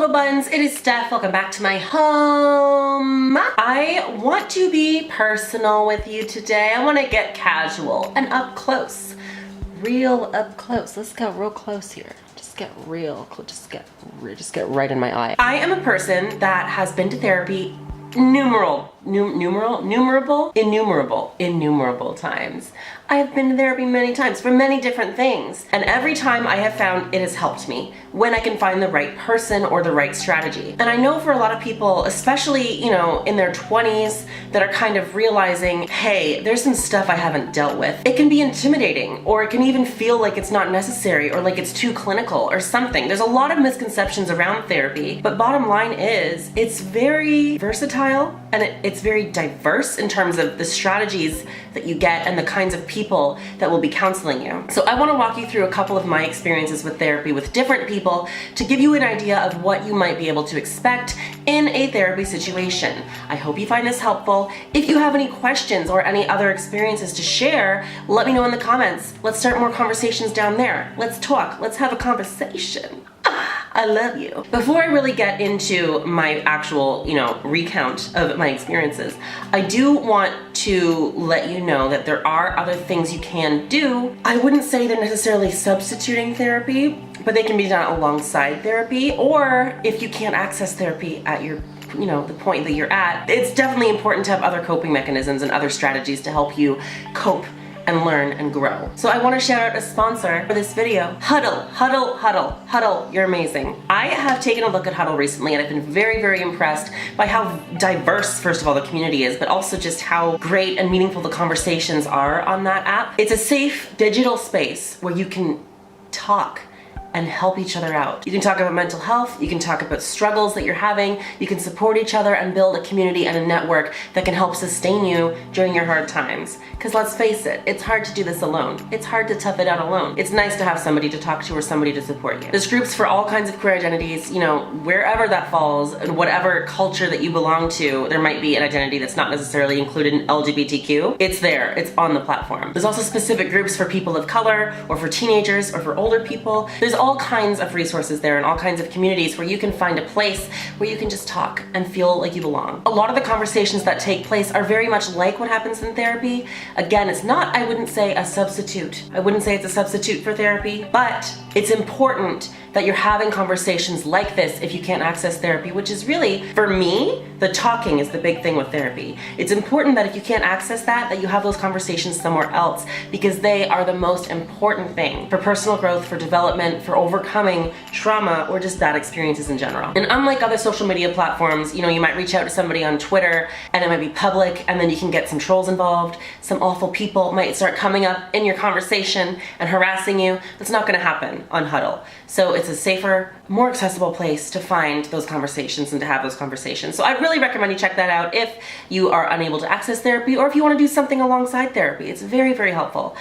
Cocoa Buns, it is Steph. Welcome back to my home. I want to be personal with you today. I want to get casual and up close. Real up close. Let's go real close here. Just get real, just get right in my eye. I am a person that has been to therapy innumerable times. I have been to therapy many times for many different things. And every time I have found it has helped me when I can find the right person or the right strategy. And I know for a lot of people, especially, you know, in their 20s that are kind of realizing, hey, there's some stuff I haven't dealt with. It can be intimidating, or it can even feel like it's not necessary or like it's too clinical or something. There's a lot of misconceptions around therapy, but bottom line is it's very versatile and it's very diverse in terms of the strategies that you get and the kinds of people that will be counseling you. So I want to walk you through a couple of my experiences with therapy with different people to give you an idea of what you might be able to expect in a therapy situation. I hope you find this helpful. If you have any questions or any other experiences to share, let me know in the comments. Let's start more conversations down there. Let's talk. Let's have a conversation. I love you. Before I really get into my actual, recount of my experiences, I do want to let you know that there are other things you can do. I wouldn't say they're necessarily substituting therapy, but they can be done alongside therapy, or if you can't access therapy at your the point that you're at, it's definitely important to have other coping mechanisms and other strategies to help you cope and learn and grow. So I want to shout out a sponsor for this video, Huddle. Huddle, you're amazing. I have taken a look at Huddle recently and I've been very, very impressed by how diverse, first of all, the community is, but also just how great and meaningful the conversations are on that app. It's a safe digital space where you can talk and help each other out. You can talk about mental health, you can talk about struggles that you're having, you can support each other and build a community and a network that can help sustain you during your hard times. Because let's face it, it's hard to do this alone. It's hard to tough it out alone. It's nice to have somebody to talk to or somebody to support you. There's groups for all kinds of queer identities, wherever that falls, and whatever culture that you belong to, there might be an identity that's not necessarily included in LGBTQ. It's there, it's on the platform. There's also specific groups for people of color, or for teenagers, or for older people. There's all kinds of resources there and all kinds of communities where you can find a place where you can just talk and feel like you belong. A lot of the conversations that take place are very much like what happens in therapy. Again, it's not, I wouldn't say, a substitute. I wouldn't say it's a substitute for therapy, but it's important that you're having conversations like this if you can't access therapy, which is really, for me, the talking is the big thing with therapy. It's important that if you can't access that you have those conversations somewhere else, because they are the most important thing for personal growth, for development, for overcoming trauma, or just bad experiences in general. And unlike other social media platforms, you might reach out to somebody on Twitter and it might be public, and then you can get some trolls involved. Some awful people might start coming up in your conversation and harassing you. That's not gonna happen on Huddle. So it's a safer, more accessible place to find those conversations and to have those conversations. So I really recommend you check that out if you are unable to access therapy, or if you want to do something alongside therapy. It's very, very helpful.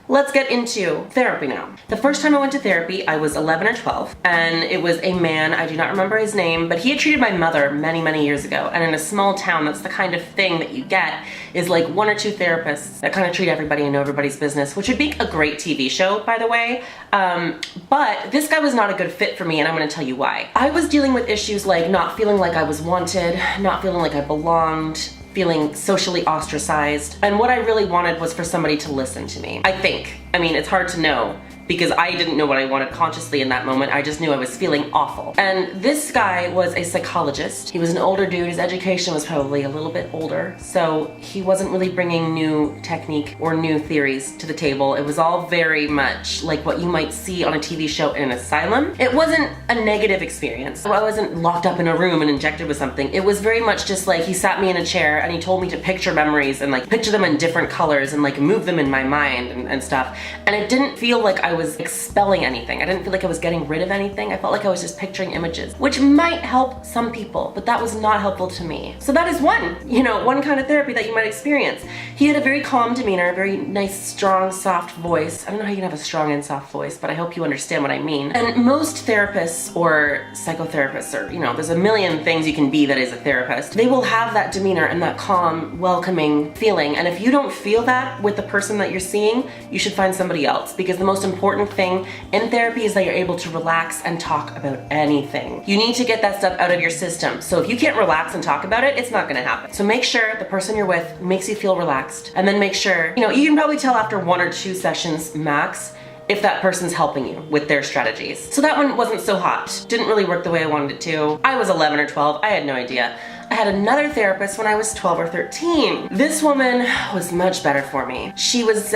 Let's get into therapy now. The first time I went to therapy, I was 11 or 12, and it was a man, I do not remember his name, but he had treated my mother many, many years ago. And in a small town, that's the kind of thing that you get, is like one or two therapists that kind of treat everybody and know everybody's business, which would be a great TV show, by the way. But this guy was not a good fit for me, and I'm gonna tell you why. I was dealing with issues like not feeling like I was wanted, not feeling like I belonged, feeling socially ostracized, and what I really wanted was for somebody to listen to me. I mean, it's hard to know, because I didn't know what I wanted consciously in that moment. I just knew I was feeling awful. And this guy was a psychologist. He was an older dude. His education was probably a little bit older, so he wasn't really bringing new technique or new theories to the table. It was all very much like what you might see on a TV show in an asylum. It wasn't a negative experience. So I wasn't locked up in a room and injected with something. It was very much just like he sat me in a chair and he told me to picture memories and like picture them in different colors and like move them in my mind and stuff. And it didn't feel like I was expelling anything. I didn't feel like I was getting rid of anything. I felt like I was just picturing images, which might help some people, but that was not helpful to me. So that is one kind of therapy that you might experience. He had a very calm demeanor, a very nice, strong, soft voice. I don't know how you can have a strong and soft voice, but I hope you understand what I mean. And most therapists or psychotherapists, or there's a million things you can be that is a therapist, they will have that demeanor and that calm, welcoming feeling. And if you don't feel that with the person that you're seeing, you should find somebody else, because the most important important thing in therapy is that you're able to relax and talk about anything. You need to get that stuff out of your system. So if you can't relax and talk about it, it's not gonna happen. So make sure the person you're with makes you feel relaxed, and then make sure, you can probably tell after 1 or 2 sessions max if that person's helping you with their strategies. So that one wasn't so hot. Didn't really work the way I wanted it to. I was 11 or 12, I had no idea. I had another therapist when I was 12 or 13. This woman was much better for me. She was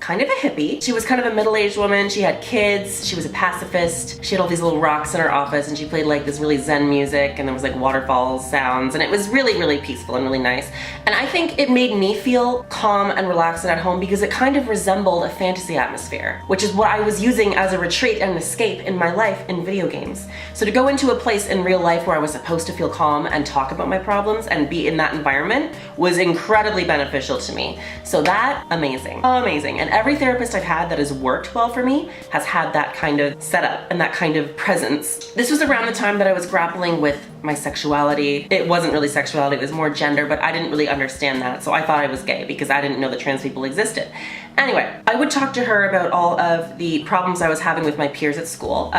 kind of a hippie. She was kind of a middle-aged woman. She had kids. She was a pacifist. She had all these little rocks in her office, and she played like this really zen music, and there was like waterfalls sounds, and it was really, really peaceful and really nice. And I think it made me feel calm and relaxed and at home because it kind of resembled a fantasy atmosphere, which is what I was using as a retreat and an escape in my life in video games. So to go into a place in real life where I was supposed to feel calm and talk about my problems and be in that environment was incredibly beneficial to me. So that, amazing, amazing. And every therapist I've had that has worked well for me has had that kind of setup and that kind of presence. This was around the time that I was grappling with my sexuality. It wasn't really sexuality, it was more gender, but I didn't really understand that. So I thought I was gay because I didn't know that trans people existed. Anyway, I would talk to her about all of the problems I was having with my peers at school,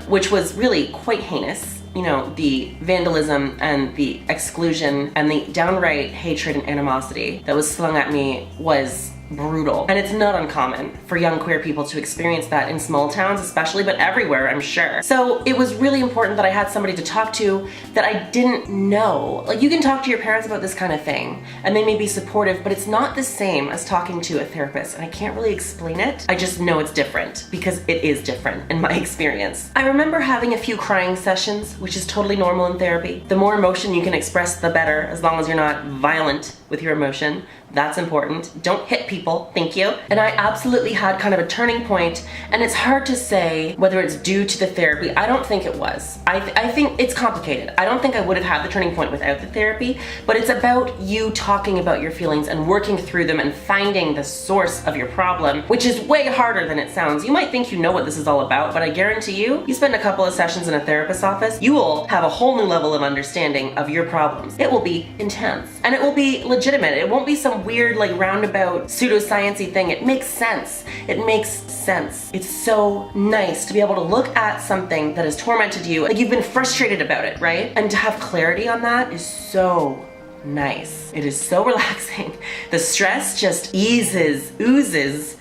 which was really quite heinous. The vandalism and the exclusion and the downright hatred and animosity that was slung at me was brutal. And it's not uncommon for young queer people to experience that in small towns especially, but everywhere, I'm sure. So it was really important that I had somebody to talk to that I didn't know. Like, you can talk to your parents about this kind of thing and they may be supportive, but it's not the same as talking to a therapist, and I can't really explain it. I just know it's different because it is different in my experience. I remember having a few crying sessions, which is totally normal in therapy. The more emotion you can express, the better, as long as you're not violent with your emotion. That's important. Don't hit people, thank you. And I absolutely had kind of a turning point, and it's hard to say whether it's due to the therapy. I don't think it was. I think it's complicated. I don't think I would have had the turning point without the therapy, but it's about you talking about your feelings and working through them and finding the source of your problem, which is way harder than it sounds. You might think you know what this is all about, but I guarantee you spend a couple of sessions in a therapist's office, you will have a whole new level of understanding of your problems. It will be intense, and it will be legitimate. It won't be some weird like roundabout pseudoscience-y thing. It makes sense. It makes sense. It's so nice to be able to look at something that has tormented you, like you've been frustrated about it, right? And to have clarity on that is so nice. It is so relaxing. The stress just oozes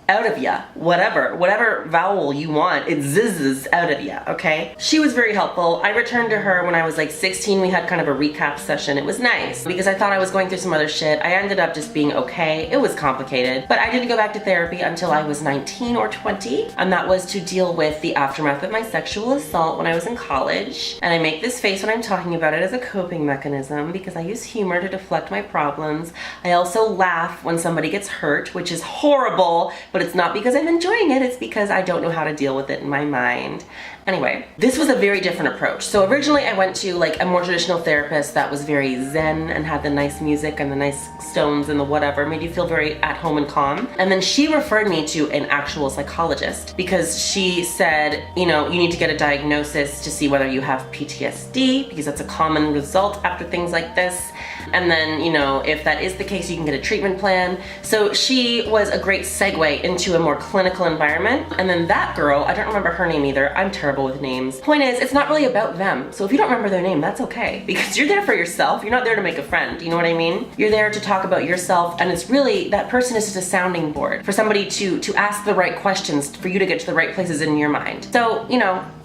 out of ya. Whatever vowel you want, it zizzes out of ya, okay? She was very helpful. I returned to her when I was like 16. We had kind of a recap session. It was nice because I thought I was going through some other shit. I ended up just being okay. It was complicated, but I didn't go back to therapy until I was 19 or 20, and that was to deal with the aftermath of my sexual assault when I was in college. And I make this face when I'm talking about it as a coping mechanism because I use humor to deflect my problems. I also laugh when somebody gets hurt, which is horrible, but it's not because I'm enjoying it, it's because I don't know how to deal with it in my mind. Anyway, this was a very different approach. So originally I went to like a more traditional therapist that was very zen and had the nice music and the nice stones and the whatever, made you feel very at home and calm. And then she referred me to an actual psychologist because she said, you need to get a diagnosis to see whether you have PTSD, because that's a common result after things like this. And then, if that is the case, you can get a treatment plan. So she was a great segue into a more clinical environment. And then that girl, I don't remember her name either. I'm terrible with names. Point is, it's not really about them. So if you don't remember their name, that's okay, because you're there for yourself. You're not there to make a friend. You know what I mean? You're there to talk about yourself, and it's really, that person is just a sounding board for somebody to ask the right questions for you to get to the right places in your mind. So,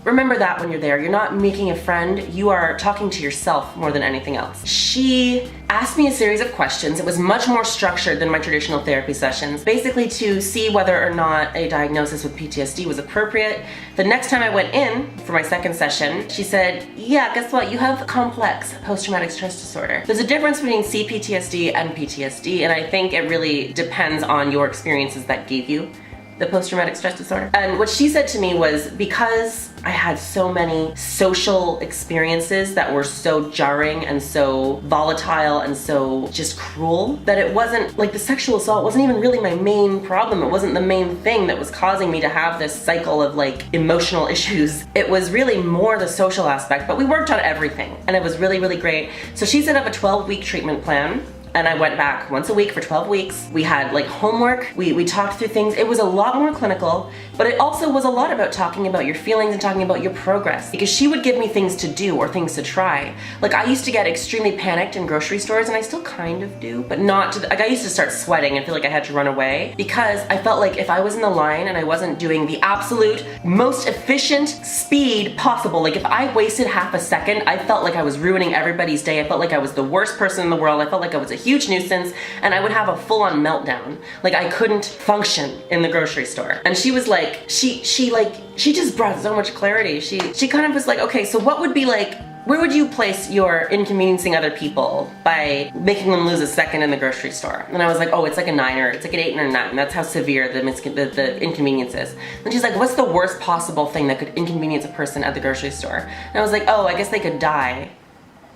remember that when you're there. You're not making a friend, you are talking to yourself more than anything else. She asked me a series of questions. It was much more structured than my traditional therapy sessions, basically to see whether or not a diagnosis with PTSD was appropriate. The next time I went in for my second session, she said, yeah, guess what? You have complex post-traumatic stress disorder. There's a difference between CPTSD and PTSD, and I think it really depends on your experiences that gave you the post-traumatic stress disorder. And what she said to me was, because I had so many social experiences that were so jarring and so volatile and so just cruel, that it wasn't like the sexual assault wasn't even really my main problem. It wasn't the main thing that was causing me to have this cycle of like emotional issues. It was really more the social aspect, but we worked on everything and it was really, really great. So she set up a 12-week treatment plan And I went back once a week for 12 weeks. We had like homework, we talked through things. It was a lot more clinical, but it also was a lot about talking about your feelings and talking about your progress, because she would give me things to do or things to try. Like I used to get extremely panicked in grocery stores, and I still kind of do, but not to like I used to start sweating and feel like I had to run away, because I felt like if I was in the line and I wasn't doing the absolute most efficient speed possible, like if I wasted half a second, I felt like I was ruining everybody's day. I felt like I was the worst person in the world. I felt like I was a huge nuisance, and I would have a full-on meltdown. Like I couldn't function in the grocery store. And she was like, she just brought so much clarity. She kind of was like, okay, so what would be like, where would you place your inconveniencing other people by making them lose a second in the grocery store? And I was like, oh, it's like a 9 or it's like an 8 or a 9. That's how severe the inconvenience is. And she's like, what's the worst possible thing that could inconvenience a person at the grocery store? And I was like, oh, I guess they could die.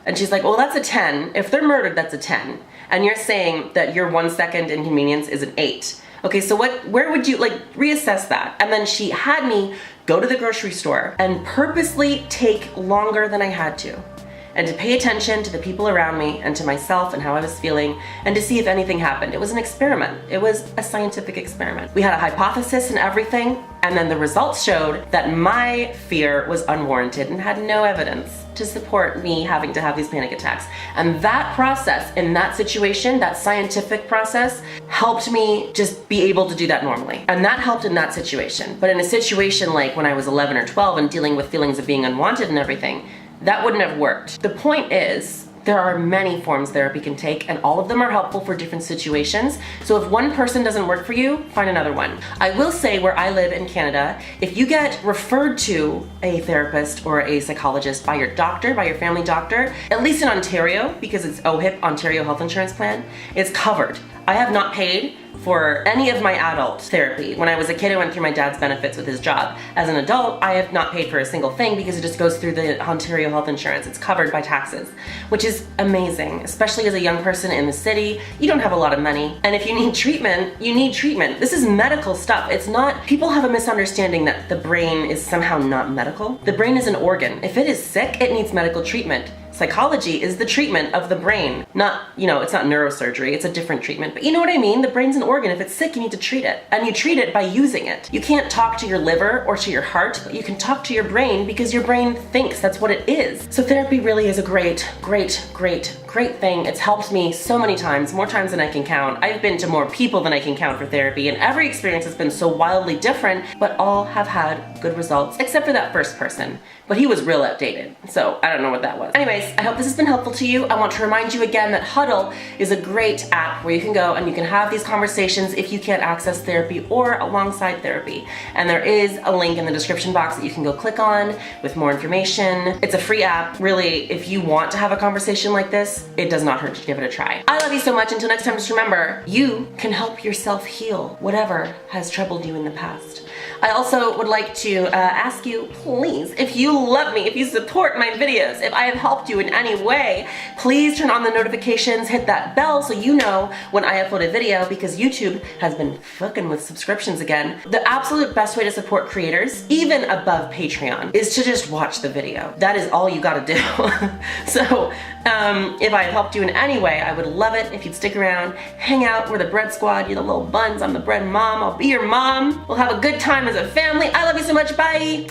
And she's like, well, that's a 10. If they're murdered, that's a 10. And you're saying that your 1 second inconvenience is an 8. Okay, so where would you, like, reassess that? And then she had me go to the grocery store and purposely take longer than I had to, and to pay attention to the people around me and to myself and how I was feeling, and to see if anything happened. It was an experiment. It was a scientific experiment. We had a hypothesis and everything, and then the results showed that my fear was unwarranted and had no evidence to support me having to have these panic attacks. And that process, in that situation, that scientific process, helped me just be able to do that normally. And that helped in that situation. But in a situation like when I was 11 or 12 and dealing with feelings of being unwanted and everything, that wouldn't have worked. The point is, there are many forms therapy can take, and all of them are helpful for different situations. So if one person doesn't work for you, find another one. I will say, where I live in Canada, if you get referred to a therapist or a psychologist by your doctor, by your family doctor, at least in Ontario, because it's OHIP, Ontario Health Insurance Plan, it's covered. I have not paid for any of my adult therapy. When I was a kid, I went through my dad's benefits with his job. As an adult, I have not paid for a single thing because it just goes through the Ontario Health Insurance. It's covered by taxes, which is amazing, especially as a young person in the city. You don't have a lot of money, and if you need treatment, you need treatment. This is medical stuff. It's not, people have a misunderstanding that the brain is somehow not medical. The brain is an organ. If it is sick, it needs medical treatment. Psychology is the treatment of the brain. Not, it's not neurosurgery, it's a different treatment. But you know what I mean? The brain's an organ. If it's sick, you need to treat it. And you treat it by using it. You can't talk to your liver or to your heart, but you can talk to your brain because your brain thinks that's what it is. So therapy really is a great thing. It's helped me so many times, more times than I can count. I've been to more people than I can count for therapy, and every experience has been so wildly different, but all have had good results, except for that first person. But he was real outdated, so I don't know what that was. Anyways, I hope this has been helpful to you. I want to remind you again that Huddle is a great app where you can go and you can have these conversations if you can't access therapy or alongside therapy. And there is a link in the description box that you can go click on with more information. It's a free app. Really, if you want to have a conversation like this, it does not hurt to give it a try. I love you so much. Until next time, just remember, you can help yourself heal whatever has troubled you in the past. I also would like to ask you, please, if you love me, if you support my videos, if I have helped you in any way, please turn on the notifications, hit that bell so you know when I upload a video, because YouTube has been fucking with subscriptions again. The absolute best way to support creators, even above Patreon, is to just watch the video. That is all you gotta do. So, if I have helped you in any way, I would love it if you'd stick around, hang out. We're the Bread Squad, you're the little buns, I'm the bread mom, I'll be your mom. We'll have a good time as a family. I love you so much, bye!